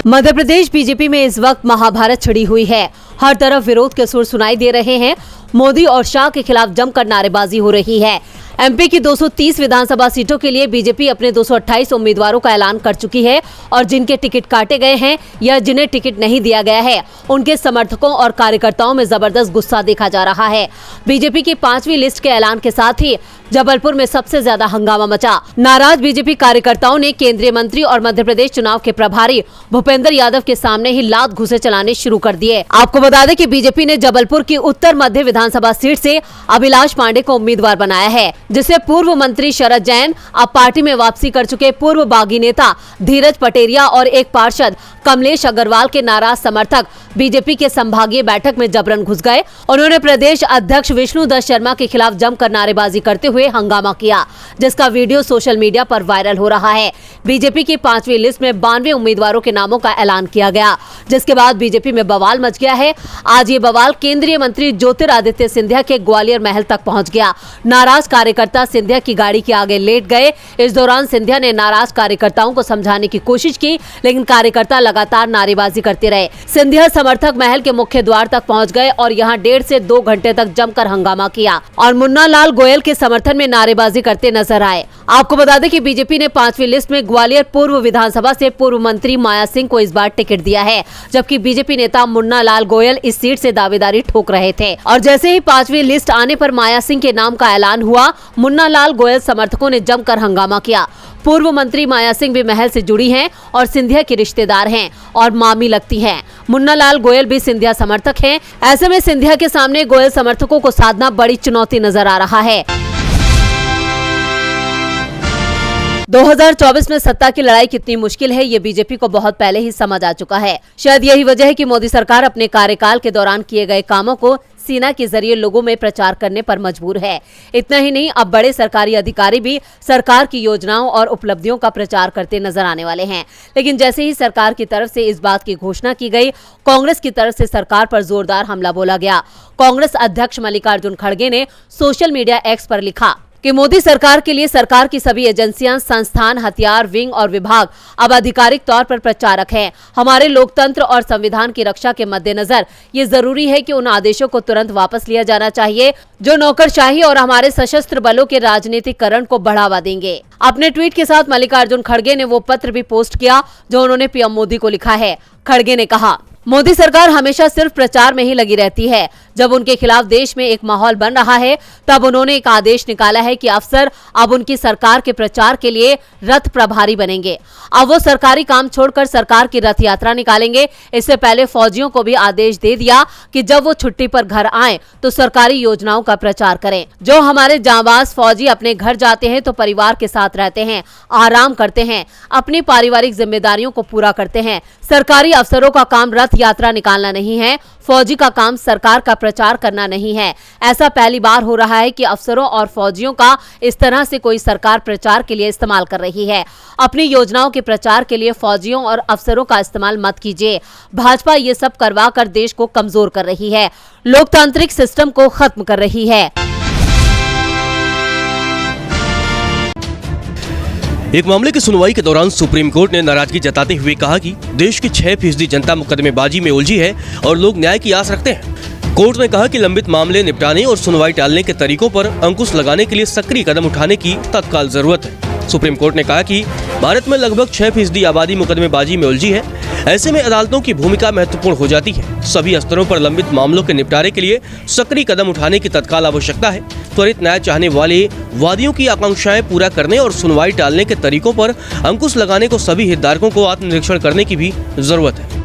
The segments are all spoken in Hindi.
मध्य प्रदेश बीजेपी में इस वक्त महाभारत छिड़ी हुई है। हर तरफ विरोध के सुर सुनाई दे रहे हैं। मोदी और शाह के खिलाफ जमकर नारेबाजी हो रही है। एमपी की 230 विधानसभा सीटों के लिए बीजेपी अपने 228 उम्मीदवारों का ऐलान कर चुकी है और जिनके टिकट काटे गए हैं या जिन्हें टिकट नहीं दिया गया है, उनके समर्थकों और कार्यकर्ताओं में जबरदस्त गुस्सा देखा जा रहा है। बीजेपी की 5वीं लिस्ट के ऐलान के साथ ही जबलपुर में सबसे ज्यादा हंगामा मचा। नाराज बीजेपी कार्यकर्ताओं ने केंद्रीय मंत्री और मध्य प्रदेश चुनाव के प्रभारी भूपेंद्र यादव के सामने ही लात घुसे चलाने शुरू कर दिए। आपको बता दें कि बीजेपी ने जबलपुर की उत्तर मध्य विधानसभा सीट से अभिलाष पांडे को उम्मीदवार बनाया है, जिसे पूर्व मंत्री शरद जैन, अब पार्टी में वापसी कर चुके पूर्व बागी नेता धीरज पटेरिया और एक पार्षद कमलेश अग्रवाल के नाराज समर्थक बीजेपी के संभागीय बैठक में जबरन घुस गए। उन्होंने प्रदेश अध्यक्ष विष्णुदत्त शर्मा के खिलाफ जमकर नारेबाजी करते हुए हंगामा किया, जिसका वीडियो सोशल मीडिया पर वायरल हो रहा है। बीजेपी की 5वीं लिस्ट में 92 उम्मीदवारों के नामों का ऐलान किया गया, जिसके बाद बीजेपी में बवाल मच गया है। आज ये बवाल केंद्रीय मंत्री ज्योतिरादित्य सिंधिया के ग्वालियर महल तक पहुंच गया। नाराज कार्यकर्ता सिंधिया की गाड़ी के आगे लेट गए। इस दौरान सिंधिया ने नाराज कार्यकर्ताओं को समझाने की कोशिश की, लेकिन कार्यकर्ता लगातार नारेबाजी करते रहे। सिंधिया समर्थक महल के मुख्य द्वार तक पहुंच गए और यहां 1.5 से 2 घंटे तक जमकर हंगामा किया और मुन्ना लाल गोयल के समर्थन में नारेबाजी करते नजर आए। आपको बता दें कि बीजेपी ने 5वीं लिस्ट में ग्वालियर पूर्व विधानसभा से पूर्व मंत्री माया सिंह को इस बार टिकट दिया है, जबकि बीजेपी नेता मुन्ना लाल गोयल इस सीट से दावेदारी ठोक रहे थे। और जैसे ही 5वीं लिस्ट आने पर माया सिंह के नाम का ऐलान हुआ, मुन्ना लाल गोयल समर्थकों ने जमकर हंगामा किया। पूर्व मंत्री माया सिंह भी महल से जुड़ी हैं और सिंधिया की रिश्तेदार हैं और मामी लगती हैं। मुन्ना लाल गोयल भी सिंधिया समर्थक हैं। ऐसे में सिंधिया के सामने गोयल समर्थकों को साधना बड़ी चुनौती नजर आ रहा है। 2024 में सत्ता की लड़ाई कितनी मुश्किल है, ये बीजेपी को बहुत पहले ही समझ आ चुका है। शायद यही वजह है कि मोदी सरकार अपने कार्यकाल के दौरान किए गए कामों को सेना के जरिए लोगों में प्रचार करने पर मजबूर है। इतना ही नहीं, अब बड़े सरकारी अधिकारी भी सरकार की योजनाओं और उपलब्धियों का प्रचार करते नजर आने वाले हैं। लेकिन जैसे ही सरकार की तरफ से इस बात की घोषणा की गई, कांग्रेस की तरफ से सरकार पर जोरदार हमला बोला गया। कांग्रेस अध्यक्ष मल्लिकार्जुन खड़गे ने सोशल मीडिया एक्स पर लिखा कि मोदी सरकार के लिए सरकार की सभी एजेंसियां, संस्थान, हथियार, विंग और विभाग अब आधिकारिक तौर पर प्रचारक हैं। हमारे लोकतंत्र और संविधान की रक्षा के मद्देनजर ये जरूरी है कि उन आदेशों को तुरंत वापस लिया जाना चाहिए जो नौकरशाही और हमारे सशस्त्र बलों के राजनीतिकरण को बढ़ावा देंगे। अपने ट्वीट के साथ मल्लिकार्जुन खड़गे ने वो पत्र भी पोस्ट किया जो उन्होंने पीएम मोदी को लिखा है। खड़गे ने कहा, मोदी सरकार हमेशा सिर्फ प्रचार में ही लगी रहती है। जब उनके खिलाफ देश में एक माहौल बन रहा है, तब उन्होंने एक आदेश निकाला है कि अफसर अब उनकी सरकार के प्रचार के लिए रथ प्रभारी बनेंगे। अब वो सरकारी काम छोड़कर सरकार की रथ यात्रा निकालेंगे। इससे पहले फौजियों को भी आदेश दे दिया कि जब वो छुट्टी पर घर आए तो सरकारी योजनाओं का प्रचार करें। जो हमारे जांबाज फौजी अपने घर जाते हैं तो परिवार के साथ रहते हैं, आराम करते हैं, अपनी पारिवारिक जिम्मेदारियों को पूरा करते हैं। सरकारी अफसरों का काम रथ यात्रा निकालना नहीं है, फौजी का काम सरकार का प्रचार करना नहीं है। ऐसा पहली बार हो रहा है कि अफसरों और फौजियों का इस तरह से कोई सरकार प्रचार के लिए इस्तेमाल कर रही है। अपनी योजनाओं के प्रचार के लिए फौजियों और अफसरों का इस्तेमाल मत कीजिए। भाजपा ये सब करवा कर देश को कमजोर कर रही है, लोकतांत्रिक सिस्टम को खत्म कर रही है। एक मामले की सुनवाई के दौरान सुप्रीम कोर्ट ने नाराजगी जताते हुए कहा कि देश की 6% जनता मुकदमेबाजी में उलझी है और लोग न्याय की आस रखते हैं। कोर्ट ने कहा कि लंबित मामले निपटाने और सुनवाई टालने के तरीकों पर अंकुश लगाने के लिए सक्रिय कदम उठाने की तत्काल जरूरत है। सुप्रीम कोर्ट ने कहा कि भारत में लगभग 6% आबादी मुकदमेबाजी में उलझी है। ऐसे में अदालतों की भूमिका महत्वपूर्ण हो जाती है। सभी स्तरों पर लंबित मामलों के निपटारे के लिए सक्रिय कदम उठाने की तत्काल आवश्यकता है। त्वरित न्याय चाहने वाले वादियों की आकांक्षाएं पूरा करने और सुनवाई टालने के तरीकों पर अंकुश लगाने को सभी हितधारकों को आत्मनिरीक्षण करने की भी जरूरत है।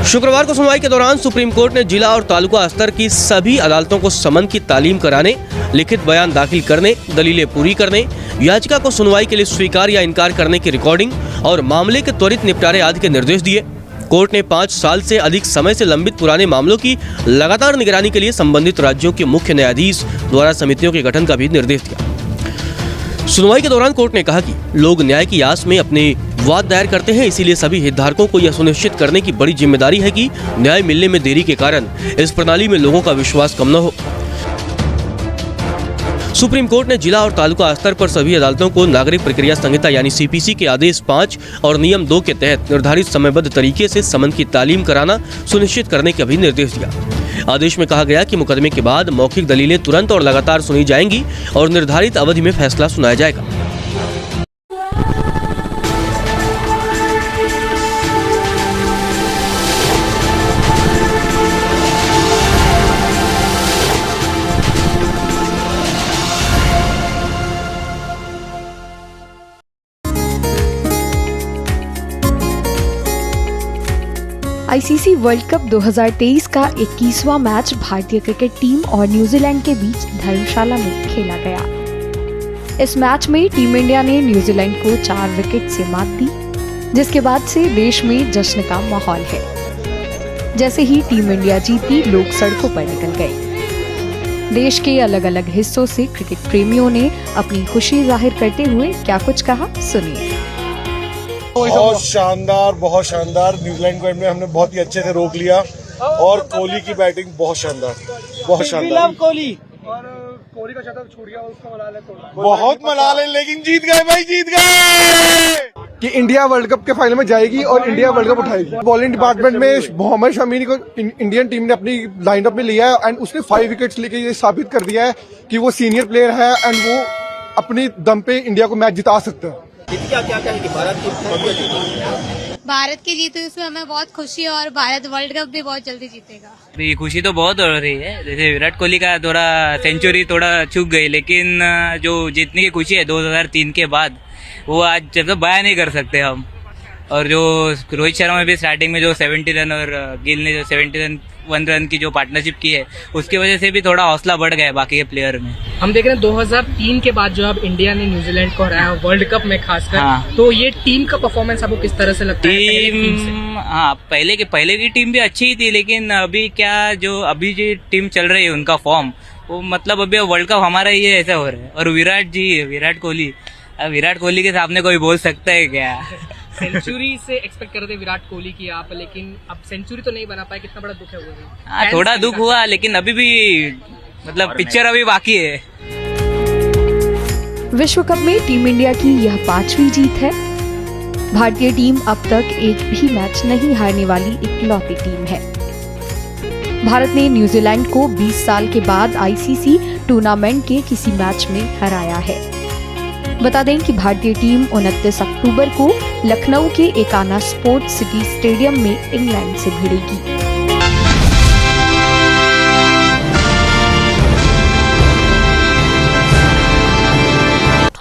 शुक्रवार को सुनवाई के दौरान सुप्रीम कोर्ट ने जिला और तालुका स्तर की सभी अदालतों को समन की तालीम कराने, लिखित बयान दाखिल करने, दलीलें पूरी करने, याचिका को सुनवाई के लिए स्वीकार या इनकार करने की रिकॉर्डिंग और मामले के त्वरित निपटारे आदि के निर्देश दिए। कोर्ट ने 5 साल से अधिक समय से लंबित पुराने मामलों की लगातार निगरानी के लिए संबंधित राज्यों के मुख्य न्यायाधीश द्वारा समितियों के गठन का भी निर्देश दिया। सुनवाई के दौरान कोर्ट ने कहा कि लोग न्याय की आस में अपने वाद दायर करते हैं, इसीलिए सभी हितधारकों को यह सुनिश्चित करने की बड़ी जिम्मेदारी है कि न्याय मिलने में देरी के कारण इस प्रणाली में लोगों का विश्वास कम न हो। सुप्रीम कोर्ट ने जिला और तालुका स्तर पर सभी अदालतों को नागरिक प्रक्रिया संहिता यानी सीपीसी के आदेश 5 और नियम 2 के तहत निर्धारित समयबद्ध तरीके से समन की तालीम कराना सुनिश्चित करने का भी निर्देश दिया। आदेश में कहा गया कि मुकदमे के बाद मौखिक दलीलें तुरंत और लगातार सुनी जाएंगी और निर्धारित अवधि में फैसला सुनाया जाएगा। आईसीसी वर्ल्ड कप 2023 का 21वां मैच भारतीय क्रिकेट टीम और न्यूजीलैंड के बीच धर्मशाला में खेला गया। इस मैच में टीम इंडिया ने न्यूजीलैंड को 4 विकेट से मात दी, जिसके बाद से देश में जश्न का माहौल है। जैसे ही टीम इंडिया जीती, लोग सड़कों पर निकल गए। देश के अलग अलग हिस्सों से क्रिकेट प्रेमियों ने अपनी खुशी जाहिर करते हुए क्या कुछ कहा, सुनिए। बहुत शानदार न्यूजीलैंड को हमने बहुत ही अच्छे से रोक लिया और कोहली की बैटिंग बहुत शानदार। कोहली का शतक छूट गया, उसको मना ले थोड़ा। बहुत मना ले, लेकिन जीत गए भाई, जीत गए कि इंडिया वर्ल्ड कप के फाइनल में जाएगी और इंडिया वर्ल्ड कप उठाएगी। बॉलिंग डिपार्टमेंट में मोहम्मद शमी को इंडियन टीम ने अपनी लाइनअप में लिया है एंड उसने 5 विकेट्स लेके ये साबित कर दिया है कि वो सीनियर प्लेयर है एंड वो अपनी दम पे इंडिया को मैच जिता सकता है। भारत की जीत हुई, उसमें हमें बहुत खुशी है और भारत वर्ल्ड कप भी बहुत जल्दी जीतेगा। ये खुशी तो बहुत हो रही है। जैसे विराट कोहली का थोड़ा सेंचुरी थोड़ा चूक गई, लेकिन जो जीतने की खुशी है 2003 के बाद, वो आज जब तक बयान नहीं कर सकते हम। और जो रोहित शर्मा ने भी स्टार्टिंग में जो 70 रन और गिल ने जो 71 रन की जो पार्टनरशिप की है, उसकी वजह से भी थोड़ा हौसला बढ़ गया है बाकी के प्लेयर में। हम देख रहे हैं 2003 के बाद जो अब इंडिया ने न्यूजीलैंड को हराया वर्ल्ड कप में खासकर, हाँ। तो ये टीम का परफॉर्मेंस आपको किस तरह से लगता है? हाँ, पहले की टीम भी अच्छी ही थी, लेकिन अभी जो टीम चल रही है उनका फॉर्म, वो मतलब अभी वर्ल्ड कप हमारा ही है ऐसा हो रहा है। और विराट कोहली के सामने कोई बोल सकता है क्या? सेंचुरी से एक्सपेक्ट करते विराट कोहली की आप, लेकिन अब सेंचुरी तो नहीं बना पाए, कितना बड़ा दुख है वो? हाँ, थोड़ा दुख हुआ, लेकिन अभी भी मतलब पिक्चर अभी बाकी है। विश्व कप में टीम इंडिया की यह 5वीं जीत है। भारतीय टीम अब तक एक भी मैच नहीं हारने वाली इकलौती टीम है। भारत ने न्यूजीलैंड को 20 साल के बाद आईसीसी टूर्नामेंट के किसी मैच में हराया है। बता दें कि भारतीय टीम 29 अक्टूबर को लखनऊ के एकाना स्पोर्ट्स सिटी स्टेडियम में इंग्लैंड से भिड़ेगी।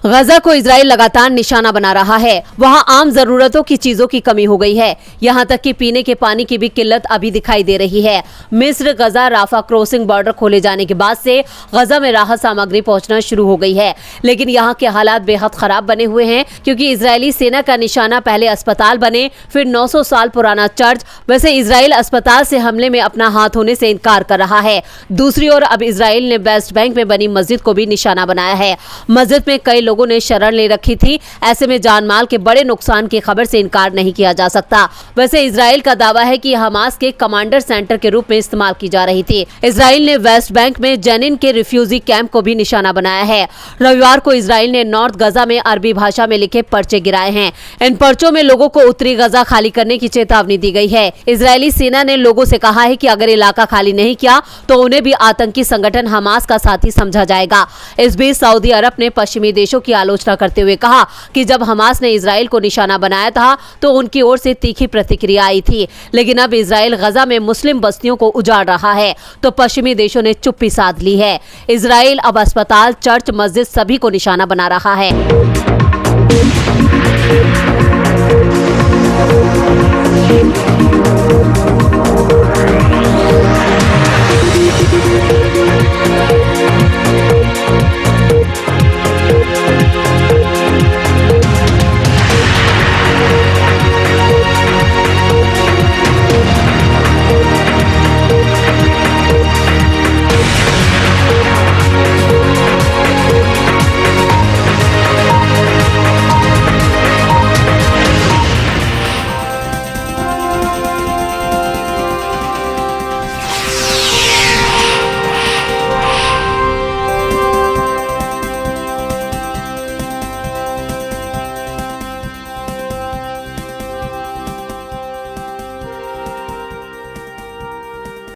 गजा को इजराइल लगातार निशाना बना रहा है। वहां आम जरूरतों की चीजों की कमी हो गई है। यहां तक कि पीने के पानी की भी किल्लत अभी दिखाई दे रही है। मिस्र गजा राफा क्रॉसिंग बॉर्डर खोले जाने के बाद से गजा में राहत सामग्री पहुंचना शुरू हो गई है, लेकिन यहां के हालात बेहद खराब बने हुए हैं, क्योंकि इजरायली सेना का निशाना पहले अस्पताल बने, फिर 900 साल पुराना चर्च। वैसे इजराइल अस्पताल से हमले में अपना हाथ होने से इनकार कर रहा है। दूसरी ओर अब इजराइल ने वेस्ट बैंक में बनी मस्जिद को भी निशाना बनाया है। मस्जिद में कई लोगों ने शरण ले रखी थी। ऐसे में जान माल के बड़े नुकसान की खबर से इनकार नहीं किया जा सकता। वैसे इजराइल का दावा है कि हमास के कमांडर सेंटर के रूप में इस्तेमाल की जा रही थी। इजराइल ने वेस्ट बैंक में जेनिन के रिफ्यूजी कैंप को भी निशाना बनाया है। रविवार को इजराइल ने नॉर्थ गजा में अरबी भाषा में लिखे पर्चे गिराए हैं। इन पर्चों में लोगों को उत्तरी गजा खाली करने की चेतावनी दी गई है। इजरायली सेना ने लोगों से कहा है कि अगर इलाका खाली नहीं किया तो उन्हें भी आतंकी संगठन हमास का साथी समझा जाएगा। इस बीच सऊदी अरब ने पश्चिमी देशों की आलोचना करते हुए कहा कि जब हमास ने इजराइल को निशाना बनाया था तो उनकी ओर से तीखी प्रतिक्रिया आई थी, लेकिन अब इजराइल गजा में मुस्लिम बस्तियों को उजाड़ रहा है तो पश्चिमी देशों ने चुप्पी साध ली है। इजराइल अब अस्पताल, चर्च, मस्जिद सभी को निशाना बना रहा है।